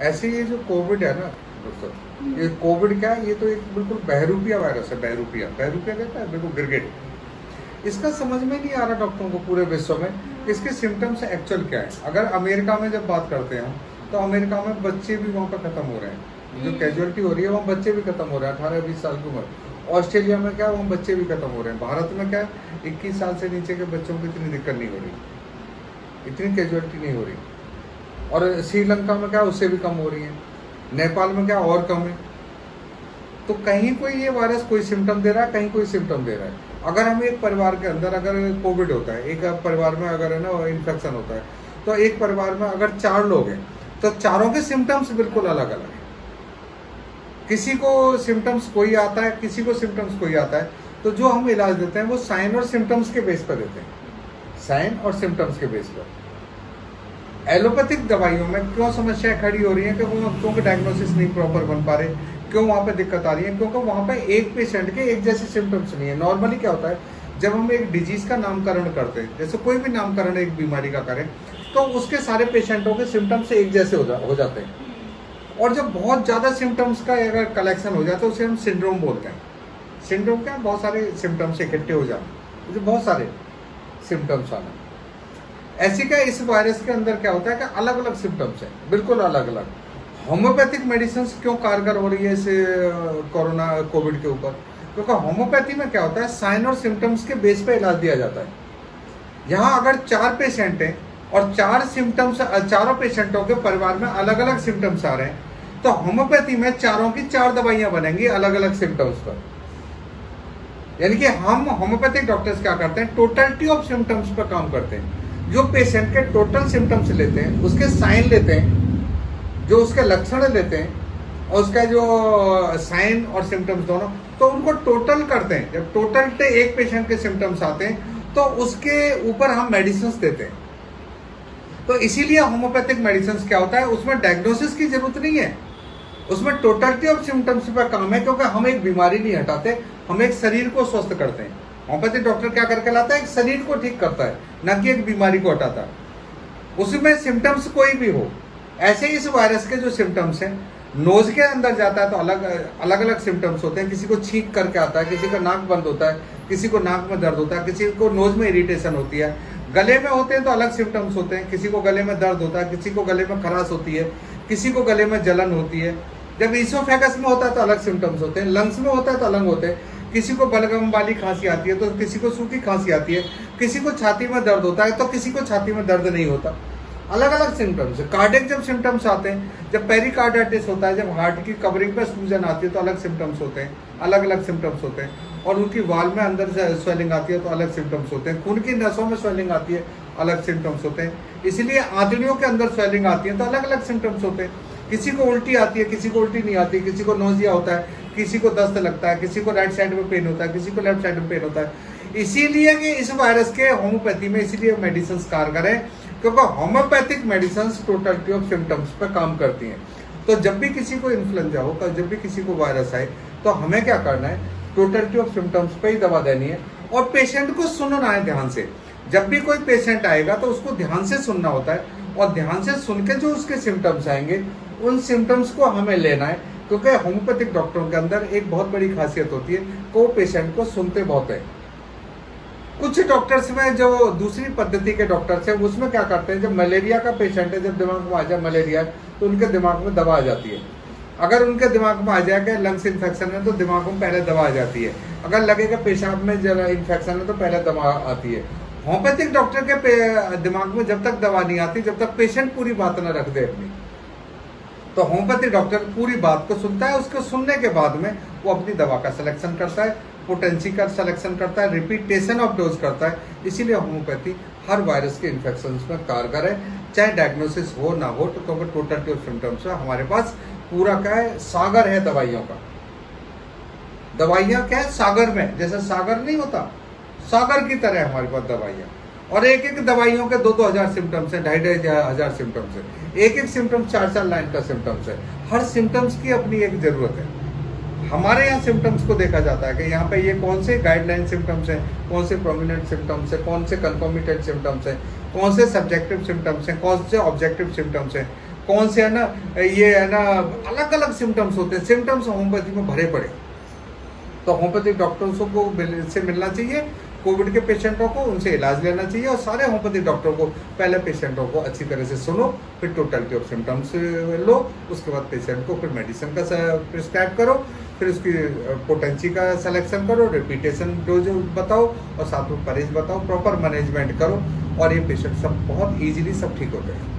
ऐसे ये जो कोविड है ना दोस्तों, ये कोविड क्या है, ये तो एक बिल्कुल बहरूपिया वायरस है। बहरूपिया, बहरूपिया कहता है बिल्कुल गिरगिट। इसका समझ में नहीं आ रहा डॉक्टरों को पूरे विश्व में इसके सिम्टम्स एक्चुअल क्या है। अगर अमेरिका में जब बात करते हैं हम, तो अमेरिका में बच्चे भी वहाँ पर खत्म हो रहे हैं, जो कैजुअलिटी हो रही है वहाँ बच्चे भी खत्म हो रहे हैं 18-20 साल की उम्र। ऑस्ट्रेलिया में क्या है, वहाँ बच्चे भी खत्म हो रहे हैं। भारत में क्या है, 21 साल से नीचे के बच्चों को इतनी दिक्कत नहीं हो रही, इतनी कैजुअलिटी नहीं हो रही। और श्रीलंका में क्या, उससे भी कम हो रही है। नेपाल में क्या, और कम है। तो कहीं कोई ये वायरस कोई सिम्टम दे रहा है, कहीं कोई सिम्टम दे रहा है। अगर हम एक परिवार के अंदर अगर कोविड होता है, एक परिवार में अगर है ना इन्फेक्शन होता है, तो एक परिवार में अगर 4 लोग हैं तो चारों के सिम्टम्स बिल्कुल अलग अलग हैं। किसी को सिम्टम्स कोई आता है, किसी को सिम्टम्स कोई आता है। तो जो हम इलाज देते हैं वो साइन और सिम्टम्स के बेस पर देते हैं, साइन और सिम्टम्स के बेस पर। एलोपैथिक दवाइयों में क्यों समस्या खड़ी हो रही है, क्योंकि डायग्नोसिस नहीं प्रॉपर बन पा रहे, क्यों वहाँ पे दिक्कत आ रही है, क्योंकि वहाँ पे एक पेशेंट के एक जैसे सिम्टम्स नहीं है। नॉर्मली क्या होता है, जब हम एक डिजीज का नामकरण करते हैं, जैसे कोई भी नामकरण एक बीमारी का करें, तो उसके सारे पेशेंटों के सिम्टम्स एक जैसे हो जाते हैं। और जब बहुत ज़्यादा सिम्टम्स का अगर कलेक्शन हो जाता है, उसे हम सिंड्रोम बोलते हैं। सिंड्रोम क्या, बहुत सारे सिम्टम्स इकट्ठे हो जाते हैं, बहुत सारे सिम्टम्स आना। ऐसे क्या इस वायरस के अंदर क्या होता है कि अलग अलग सिम्टम्स हैं, बिल्कुल अलग अलग। होम्योपैथिक मेडिसिन क्यों कारगर हो रही है इस कोरोना कोविड के ऊपर, क्योंकि होम्योपैथी में क्या होता है, साइन और सिम्टम्स के बेस पे इलाज दिया जाता है। यहाँ अगर 4 पेशेंट हैं और 4 सिम्टम्स, चारों पेशेंटों के परिवार में अलग अलग सिम्टम्स आ रहे हैं, तो होम्योपैथी में चारों की 4 दवाइयां बनेंगी अलग अलग सिम्टम्स पर। यानी कि हम होम्योपैथिक डॉक्टर्स क्या करते हैं, टोटलिटी ऑफ सिम्टम्स पर काम करते हैं। जो पेशेंट के टोटल सिम्टम्स लेते हैं, उसके साइन लेते हैं, जो उसके लक्षण लेते हैं, और उसका जो साइन और सिम्टम्स दोनों, तो उनको टोटल करते हैं। जब टोटल एक पेशेंट के सिम्टम्स आते हैं, तो उसके ऊपर हम मेडिसिन देते हैं। तो इसीलिए होम्योपैथिक मेडिसिन क्या होता है, उसमें डायग्नोसिस की जरूरत नहीं है, उसमें टोटलिटी ऑफ सिम्टम्स पर काम है, क्योंकि हम एक बीमारी नहीं हटाते, हम एक शरीर को स्वस्थ करते हैं। होम्योपैथिक डॉक्टर क्या करके लाता है, एक शरीर को ठीक करता है, न कि एक बीमारी को हटाता है। उसमें सिम्टम्स कोई भी हो। ऐसे इस वायरस के जो सिम्टम्स हैं, नोज के अंदर जाता है तो अलग अलग सिम्टम्स होते हैं। किसी को छींक करके आता है, किसी का नाक बंद होता है, किसी को नाक में दर्द होता है, किसी को नोज में इरिटेशन होती है। गले में होते हैं तो अलग सिम्टम्स होते हैं, किसी को गले में दर्द होता है, किसी को गले में खराश होती है, किसी को गले में जलन होती है। जब इसोफेगस में होता है तो अलग सिम्टम्स होते हैं, लंग्स में होता है तो अलग होते हैं। किसी को बलगम वाली खांसी आती है तो किसी को सूखी खांसी आती है, किसी को छाती में दर्द होता है तो किसी को छाती में दर्द नहीं होता। अलग अलग सिम्टम्स है। कार्डियक जब सिम्टम्स आते हैं, जब पेरिकार्डाइटिस होता है, जब हार्ट की कवरिंग पे सूजन आती है तो अलग सिम्टम्स होते हैं, अलग अलग सिम्टम्स होते हैं। और उनकी वाल में अंदर से स्वेलिंग आती है तो अलग सिम्टम्स होते हैं। खून की नसों में स्वेलिंग आती है, अलग सिम्टम्स होते हैं। इसीलिए आंतड़ियों के अंदर स्वेलिंग आती है तो अलग अलग सिम्टम्स होते हैं। किसी को उल्टी आती है, किसी को उल्टी नहीं आती, किसी को नोजिया होता है, किसी को दस्त लगता है, किसी को राइट साइड में पेन होता है, किसी को लेफ्ट साइड में पेन होता है। इसीलिए कि इस वायरस के होम्योपैथी में इसीलिए मेडिसिन कारगर है, क्योंकि homeopathic medicine totality of symptoms पर काम करती हैं। तो जब भी किसी को इन्फ्लुएंजा हो, जब भी किसी को वायरस आए, तो हमें क्या करना है, टोटलिटी ऑफ सिम्टम्स पे ही दवा देनी है और पेशेंट को सुनना है ध्यान से। जब भी कोई पेशेंट आएगा तो उसको ध्यान से सुनना होता है, और ध्यान से सुन के जो उसके सिम्टम्स आएंगे, उन सिम्टम्स को हमें लेना है। क्योंकि होम्योपैथिक डॉक्टरों के अंदर एक बहुत बड़ी खासियत होती है कि वो पेशेंट को सुनते बहुत है। कुछ डॉक्टर्स में जो दूसरी पद्धति के डॉक्टर्स हैं, उसमें क्या करते हैं, जब मलेरिया का पेशेंट है, जब दिमाग में आ जाए मलेरिया, तो उनके दिमाग में दवा आ जाती है। अगर उनके दिमाग में आ जाए कि लंग्स इन्फेक्शन है तो दिमाग में पहले दवा आ जाती है। अगर लगेगा पेशाब में जरा इन्फेक्शन है तो पहले दवा आती है। होम्योपैथिक डॉक्टर के दिमाग में जब तक दवा नहीं आती, जब तक पेशेंट पूरी बात न रख दे अपनी, तो होम्योपैथिक डॉक्टर पूरी बात को सुनता है। उसको सुनने के बाद में वो अपनी दवा का सिलेक्शन करता है, पोटेंसी का सिलेक्शन करता है, रिपीटेशन ऑफ डोज करता है। इसीलिए होम्योपैथी हर वायरस के इन्फेक्शन में कारगर है, चाहे डायग्नोसिस हो ना हो। तो क्योंकि टोटलिटी ऑफ सिम्टम्स है, हमारे पास पूरा क्या है, सागर है दवाइयों का। दवाइयाँ क्या है, सागर में, जैसे सागर नहीं होता, सागर की तरह हमारे पास दवाइयाँ। और एक एक दवाइयों के 2-2 हजार सिम्टम्स है, 2,500 हजार सिम्टम्स है। एक एक सिम्टम 4-4 लाइन का सिम्टम्स है। हर सिम्टम्स की अपनी एक जरूरत है। हमारे यहाँ सिम्टम्स को देखा जाता है कि यहाँ पे ये कौन से गाइडलाइन सिम्टम्स हैं, कौन से प्रोमिनेंट सिम्टम्स हैं, कौन से कंफर्मेटेड सिम्टम्स हैं, कौन से सब्जेक्टिव सिम्टम्स हैं, कौन से ऑब्जेक्टिव सिम्टम्स हैं, कौन से है ना, ये है ना अलग अलग सिम्टम्स होते हैं, सिम्टम्स होम्योपैथी में भरे पड़े। तो होम्योपैथिक डॉक्टर्स को से मिलना चाहिए, कोविड के पेशेंटों को उनसे इलाज लेना चाहिए, और सारे होम्योपैथिक डॉक्टरों को पहले पेशेंटों को अच्छी तरह से सुनो, फिर टोटलिटी ऑफ सिम्टम्स लो, उसके बाद पेशेंट को फिर मेडिसिन का प्रिस्क्राइब करो, फिर उसकी पोटेंसी का सिलेक्शन करो, रिपीटेशन डोज बताओ, और साथ में परहेज बताओ, प्रॉपर मैनेजमेंट करो, और ये पेशेंट सब बहुत ईजिली सब ठीक हो गए।